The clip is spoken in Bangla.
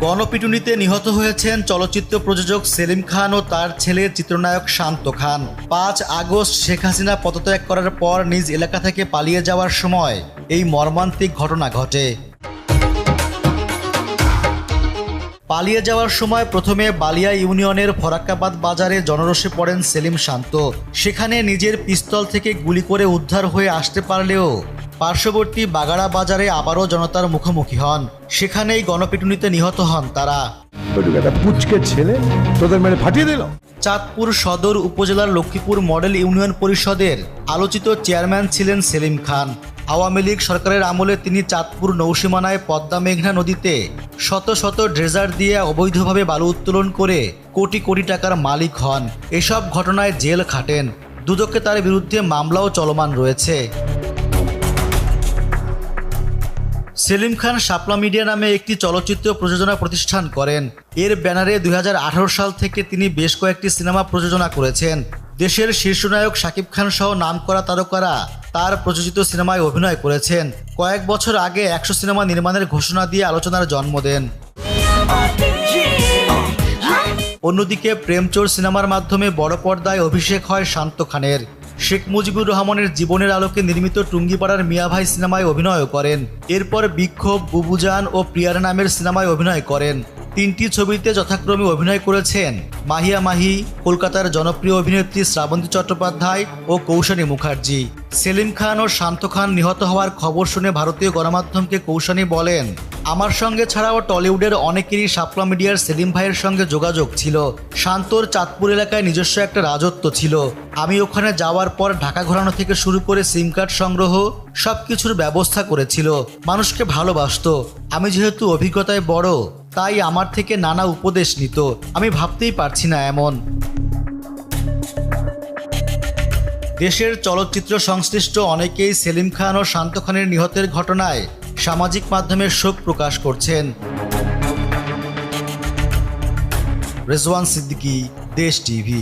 গণপিটুনিতে নিহত হয়েছেন চলচ্চিত্র প্রযোজক সেলিম খান ও তার ছেলে চিত্রনায়ক শান্ত খান। ৫ আগস্ট শেখ হাসিনা পদত্যাগ করার পর নিজ এলাকা থেকে পালিয়ে যাওয়ার সময় এই মর্মান্তিক ঘটনা ঘটে। পালিয়ে যাওয়ার সময় প্রথমে বালিয়া ইউনিয়নের ফরাক্কাবাদ বাজারে জনরোষে পড়েন সেলিম শান্ত। সেখানে নিজের পিস্তল থেকে গুলি করে উদ্ধার হয়ে আসতে পারলেও পার্শ্ববর্তী বাগাড়া বাজারে আবারও জনতার মুখোমুখি হন। সেখানেই গণপিটুনিতে নিহত হন তারা। ছেলে তোদের মেরে ফাটিয়ে দিল। চাঁদপুর সদর উপজেলার লক্ষ্মীপুর মডেল ইউনিয়ন পরিষদের আলোচিত চেয়ারম্যান ছিলেন সেলিম খান। আওয়ামী লীগ সরকারের আমলে তিনি চাঁদপুর নৌসীমানায় পদ্মা মেঘনা নদীতে শত শত ড্রেজার দিয়ে অবৈধভাবে বালু উত্তোলন করে কোটি কোটি টাকার মালিক হন। এসব ঘটনায় জেল খাটেন। দুদকে তার বিরুদ্ধে মামলাও চলমান রয়েছে। সেলিম খান শাপলা মিডিয়া নামে একটি চলচ্চিত্র প্রযোজনা প্রতিষ্ঠান করেন। এর ব্যানারে ২০১৮ সাল থেকে তিনি বেশ কয়েকটি সিনেমা প্রযোজনা করেছেন। দেশের শীর্ষনায়ক শাকিব খান সহ নামকরা তারকারা তার প্রযোজিত সিনেমায় অভিনয় করেছেন। কয়েক বছর আগে ১০০ সিনেমা নির্মাণের ঘোষণা দিয়ে আলোচনার জন্ম দেন। অন্যদিকে প্রেমচোর সিনেমার মাধ্যমে বড় পর্দায় অভিষেক হয় শান্ত খানের। শেখ মুজিবুর রহমানের জীবনের আলোকে নির্মিত টুঙ্গিপাড়ার মিয়া ভাই সিনেমায় অভিনয়ও করেন। এরপর বিক্ষোভ, বুবুজান ও প্রিয়ার নামের সিনেমায় অভিনয় করেন। ৩টি ছবিতে যথাক্রমে অভিনয় করেছেন মাহিয়া মাহি, কলকাতার জনপ্রিয় অভিনেত্রী শ্রাবন্তী চট্টোপাধ্যায় ও কৌশানী মুখার্জি। সেলিম খান ও শান্ত খান নিহত হওয়ার খবর শুনে ভারতীয় গণমাধ্যমকে কৌশানী বলেন, আমার সঙ্গে ছাড়াও টলিউডের অনেকেরই শাপলা মিডিয়ার সেলিম ভাইয়ের সঙ্গে যোগাযোগ ছিল। শান্তর চাঁদপুর এলাকায় নিজস্ব একটা রাজত্ব ছিল। আমি ওখানে যাওয়ার পর ঢাকা ঘোরানো থেকে শুরু করে সিম কার্ড সংগ্রহ সবকিছুর ব্যবস্থা করেছিল। মানুষকে ভালোবাসতো। আমি যেহেতু অভিজ্ঞতায় বড়, তাই আমার থেকে নানা উপদেশ নিত। আমি ভাবতেই পারছি না এমন। দেশের চলচ্চিত্র সংশ্লিষ্ট অনেকেই সেলিম খান ও শান্ত খানের নিহতের ঘটনায় সামাজিক মাধ্যমে শোক প্রকাশ করছেন। রেজওয়ান সিদ্দিকী, দেশ টিভি।